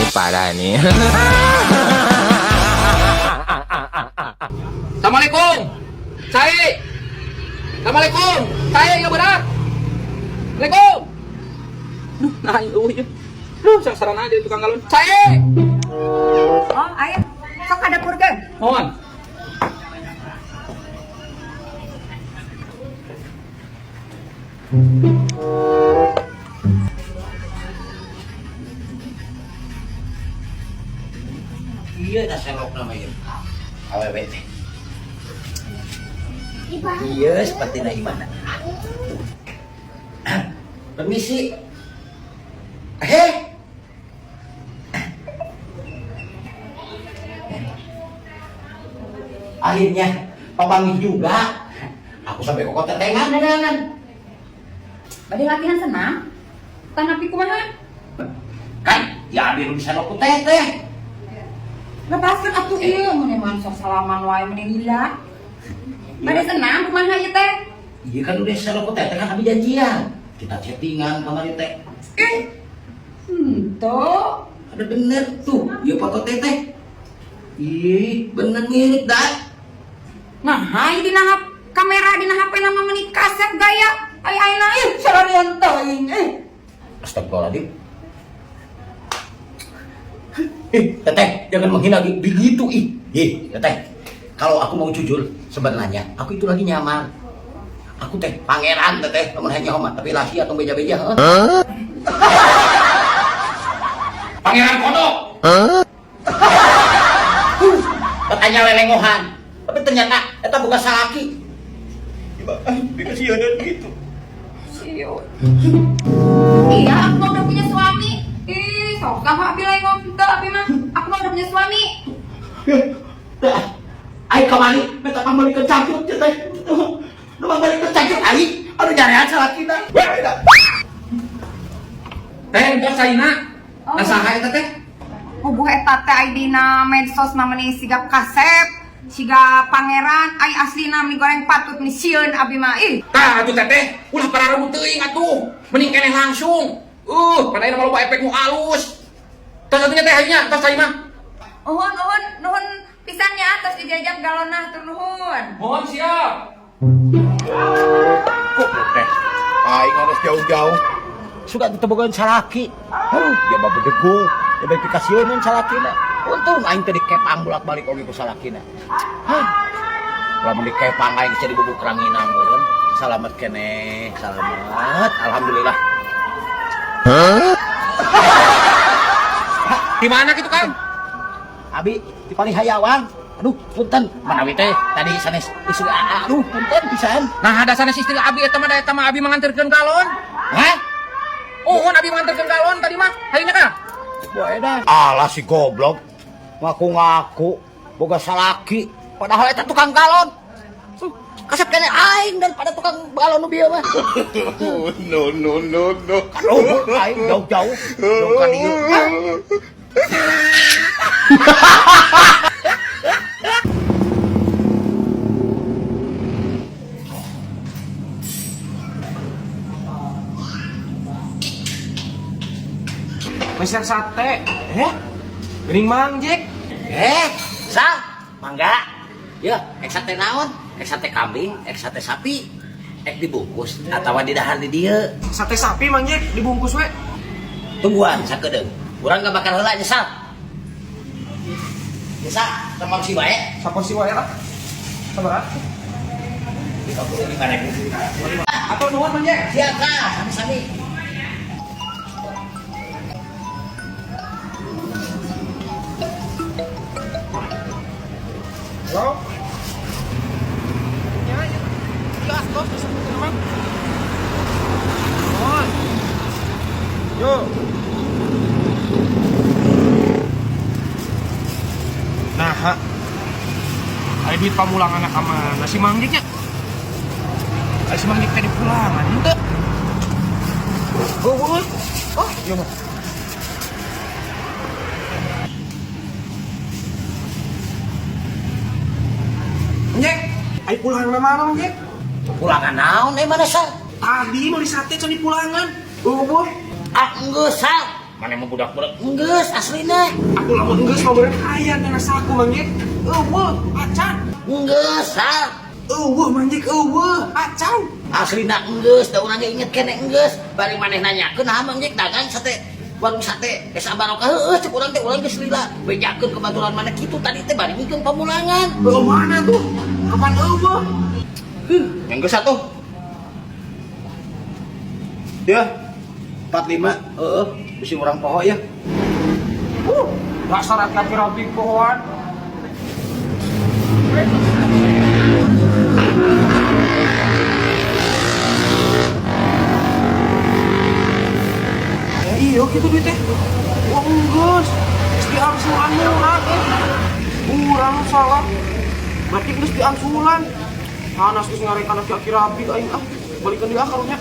ini parah nih. Assalamualaikum. Cai. Assalamualaikum. Cai ya benar. Assalamualaikum. Duh, nah itu. Duh, sarana aja tukang galon. Cai. Oh, ayo. Sok ada purga. Mohon. Iya, dah selok namanya. Awewe teh. Iya, seperti na gimana? Permisi. Akhirnya papangi juga. Aku sampai kok tetengan dengan. Bade latihan senang. Tanapi kumaha? Kan, ya biar bisa aku teteh. Lepaskan atuh ieu mun emang sok salaman wae mending hilang. Bade senang kumaha ieu teh? Iya kan udah selalu teteh kan kami janjian. Kita chattingan kemarin teh. Tuh. Ada bener tuh, ya foto teteh. Ih, bener mirip dah. Nah, hai dina kamera dina HP nama meuni kaset gaya. Ai aina sararian teuing. Astagfirullahaladzim. Teteh, jangan menghina begitu teteh. Kalau aku mau jujur, sebenarnya aku itu lagi nyamar. Aku teh pangeran teteh, namun hanya homat, tapi lasi atau beja-beja. Pangeran kodok. Katanya lelengohan, tapi ternyata eta bukan salaki. Dikasihanan gitu. Iya, aku mah udah punya suami. Ih, sok sama abi lain ngomong tapi mah aku mah udah punya suami. Ayo kemari, minta kembali ke cangcut teh. Lu balik ke cangcut ayo, aduh jarean salaki dah. Teh, enggak saina. Nasaha eta teh? Bubuh eta teh ai dina medsos namanya siga kasep. Siga pangeran, ai aslina mie goreng patut nih sieun abi mah ih. Tah, atuh teteh, ulah para rambut teuing atuh. Mending keneh langsung. Pada ini malu efek nu alus. Tos atunya teh hanya, tos cai mah. Nuhun pisan ya atas dijajak galonah tur nuhun. Mohon siap. Kok teh? Aing harus jauh-jauh. Suka ditemukan salaki. Ya babu degu, ya bae pikasieun salakina. Untung aing teh dikepang bolak-balik oge ku salakina. Lamun dikepang aing bisa dibubuk ranginang meureun. Salamet keneh, salamet. Alhamdulillah. Di mana gitu, Kang? Abi, di paling hayawang. Aduh, punten. Manawi teh tadi sanes istri aduh, punten pisan. Nah, ada sanes istri abi eta mah abi manganterkeun galon. Hah? Abi manganterkeun galon tadi mah. Hayeuna ka? Boe dah. Alah si goblok. Ngaku-ngaku boga salaki, padahal eta tukang galon. Kasep kene aing daripada tukang galon nu bieu mah. No. Aduh, aing jauh-jauh. Jauh ka dieu. Meser sate. Geuning Mang Jack. Sal, mangga. Ya, ek sate naon? Ek sate kambing, ek sate sapi. Ek dibungkus atawa didahar di dieu. Sate sapi Mang Jack dibungkus we. Tungguan sakedeung. Urang gak bakal heula nyesal. Nyesal, teman si bae. Saporsi wae lah. Sabar. Dikabur di mana? Atur nuhun Mang Jack. Siap kah, sami-sami. Halo. Ya, gas bos disebut Mang. Mohon. Yo. Nah, ada duit pamulangan anak mana si Mang Dik nya? Ada si Mang Dik tadi pulangan, ente. Iya mah. Nyek, ayo pulangan mana Mang Jack? Pulangan naon mana sal? Tadi mau di sate can di pulangan. Boh. Enggak sal. Mana mau budak-budak enggeus aslina. Aku lamun geus mah beureun aya na saku manggih. Eueuh, acan. Enggeus ha. Eueuh manggih eueuh, acan. Aslina enggeus, da urang inget kene enggeus. Bari maneh nanyakeun naha manggih dagang sate. Warung sate geus barokah heueuh cek urang teh urang geus lila. Bejakeun kebaturan mana kitu tadi teh bari ngikeun pamulangan. Eueuh mana tuh? Kapan eueuh? Yang geus atuh. Ya. 45 bisi urang poho ya. Dasar rapi-rapi pohon. Iya gitu duitnya. Wah enggeus. Geus diangsuran murah urang salah. Berarti geus diangsuran. Panas geus ngarekan aki rapi aing ah. Balikeun deui karunya.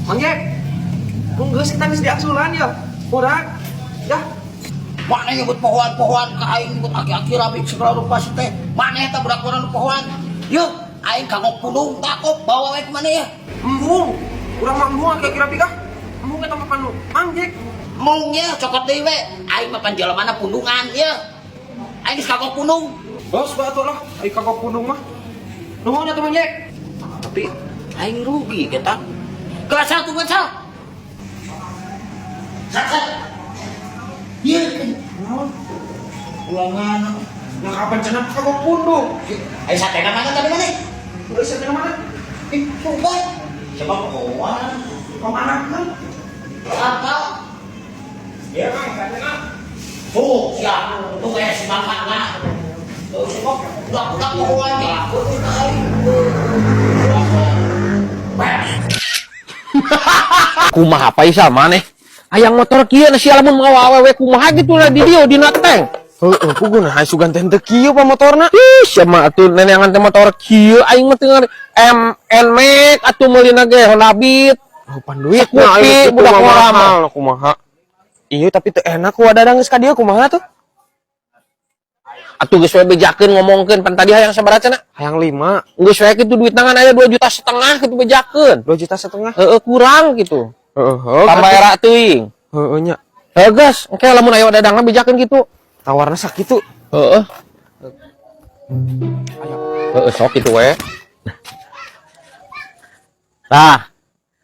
Manggek. Enggeus kita geus diangsuran ya. Urang. Ya. Mana nyebut pohoan-pohoan ka aing nyebut aki-aki rapi segala rupa si teh. Mana eta budak-budak pohoan? Yuk, aing kagok pudung takop bawa we ke mana ya? Embung. Urang mah embung aki rapi kah? Embung eta mah panu. Manggek. Mung ya cokot deui we. Aing mah panjalemana pundungan ya. Aing geus kagok pundung. Bos batu lah. Aing kagok pundung mah. Nuhun atuh manggek. Tapi aing rugi kita. Gasal tuh gasal. Sat. Iya kan. Ulangan. Nah kapan cenah kagok pundung? Ayo satena mana tadi mana? Udah siapa mana? Coba. Coba pohoan. Kemana kan? Apa? Ya kan katanya. Tuh, siap. Tuh kayak si Bapak nah. Tuh, coba budak-budak pohoan ya. Kumaha paisa maneh? Hayang motor kieu na sia lamun mawa awewe kumaha gitu lah di dieu dina teng. Heeh, puguna hayu sugan teh teu kieu pa motorna. Ih, sia mah atuh neneangan teh motor kieu aing mah teu ngari Nmax atuh meulina ge Honda Beat. Oh, pan duit nah, ayo budak orang mah. kumaha. Iya tapi teu enak ku dadang geus ka dieu kumaha tuh? Atuh geus we bejakeun ngomongkeun pan tadi hayang sabaraha cenah? Hayang 5, Geus we kitu duit nangan aya 2,5 juta kitu bejakeun. 2,5 juta. Heeh kurang gitu. Heeh, Tambah era teuing. heeh nya. Gas, engke lamun aya dadangna bejakeun kitu. Tawarna sakitu. Heeh. Heeh sok kitu we. Nah,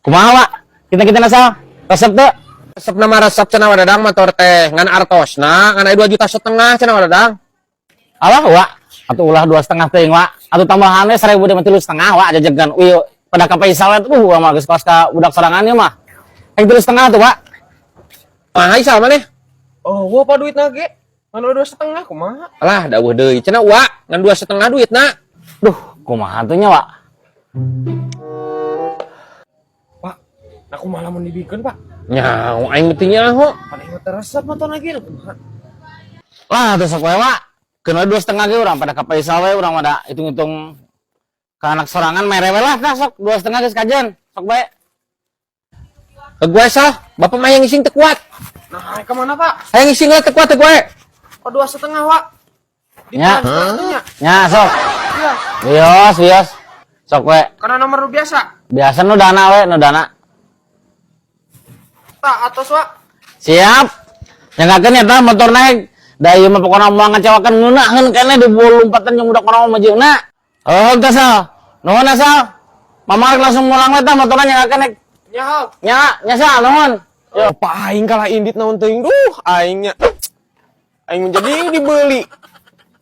kumaha Wak? Kita nasal resep teu? Resep nama resep cenah wadadang motor teh ngan artosna ngan aya 2,5 juta cenah wadadang. Alah Wak, atuh ulah 2,5 teuing Wak. Atuh tambahannya 1.000 di 3,5 Wak jajegan. Uy, pada ka Paisal teh mah geus kos ka budak sorangan ieu mah. Yang 3,5 tuh Wak. Mah isal maneh? Oh, gua apa duit nage? Anu 2,5 kumaha? Alah dawuh deui cenah Wak ngan 2,5 duitna. Duh, kumaha atuh nya Wak? Pak, aku malah mau dibikeun, Pak. Nyaho aing teu nyaho. Pan ieu teh resep motor lagi kumaha? Lah atuh sok we Wak. Keuna 2,5 ge urang pada ka Paisal we urang mah hitung-hitung ka anak sorangan mere we lah dah sok 2,5 geus kajen. Sok bae. Ke gue sah, bapak mah yang ngising teu kuat. Nah, ke mana, Pak? Hayang ngising teu kuat teu gue. Oh, 2,5, Wak. Nya. Nya. Nya sok. Iya. Wios. Sok we. Karena nomor biasa. Biasa nu dana we, nu dana. Tak atos, Wak. Siap. Nyanggakeun eta motor naik. Da ieu mah pokona moal ngacewakeun ngeunaheun keneh di bulu lompatan jeung budak orang majeungna. Oh, teh Sal. Nuhun Sal. Mama langsung mulang we tah motorna nyanggakeun naik. Nya, Nya Sal, nuhun. Yo, Pak aing kalah indit naon teuing. Duh, aingnya. Aing menjadi dibeli.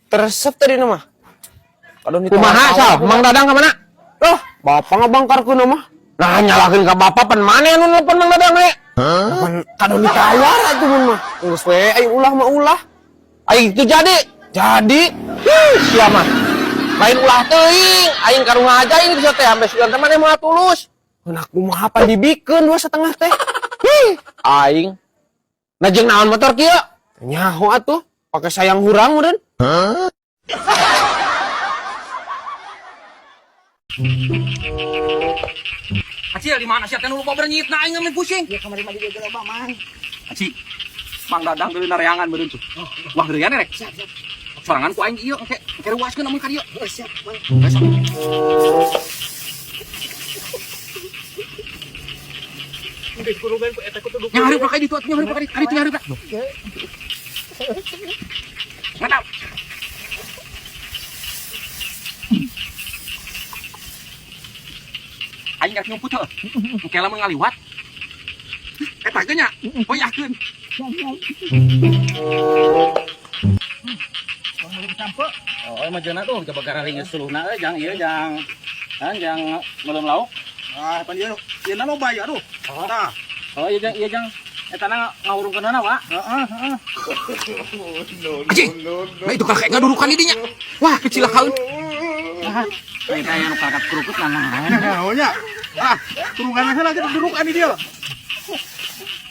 Teresep tadi mah. Kadon Kumaha sal? Mang Dadang ka mana? Loh, bapak ngabangkarkeun mah. Nah nyalakeun ka bapak pan maneh anu nelpon Mang Dadang we? Kadon ditawar atuh mun mah. Geus we aing ulah mah ulah. Aing itu jadi. Jadi, Sia mah. Lain ulah teuing, aing karunga aja ini bisa teh sampai sugan teh maneh moal tulus. anak kumaha pan dibikeun 2,5 teh. Aing. Najeng naon motor kieu? Nyaho atuh, pakai sayang hurang meureun. Acil di mana sih atuh lupa bernyit na aing ngeun pusing. Ya kamari mah juga loba mang. Aci. Mang Dadang deui nareangan meureun tuh. Wah geurean rek. Siap. Sorangan ku aing ieu engke ruaskeun amun ka dieu. Siap, mang. Nyari pakai di tuat, nyari pakai di nyari pak. Mantap. Aing nggak nyumput tuh, kela mengaliwat. Ganya, oh yakin. Oh, majana tuh coba kararingnya suluna jang ieu jang belum lauk. Ah, pan dia nama bayar tuh. Tah. Oh, iya jang eta ngawurungkeunana, Pak. Anjing, nah itu kakek nggak dudukan di dinya. Wah, kecelakaan. Kayak anu kakak kerukut lanang. Naonnya? Ah, turungan sana kita dudukan di dia.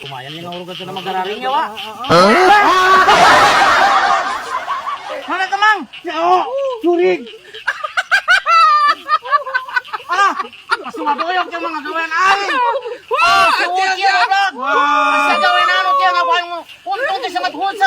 Lumayan yang ngawurungkeun sama kararingnya, Pak. Mana kemang? Ya oh, curing. Ah, langsung ngadoyok teh mah ngagawean aing. Wah, kieu goblok. Masih gawean anu kieu ngapain untung teh sangat hus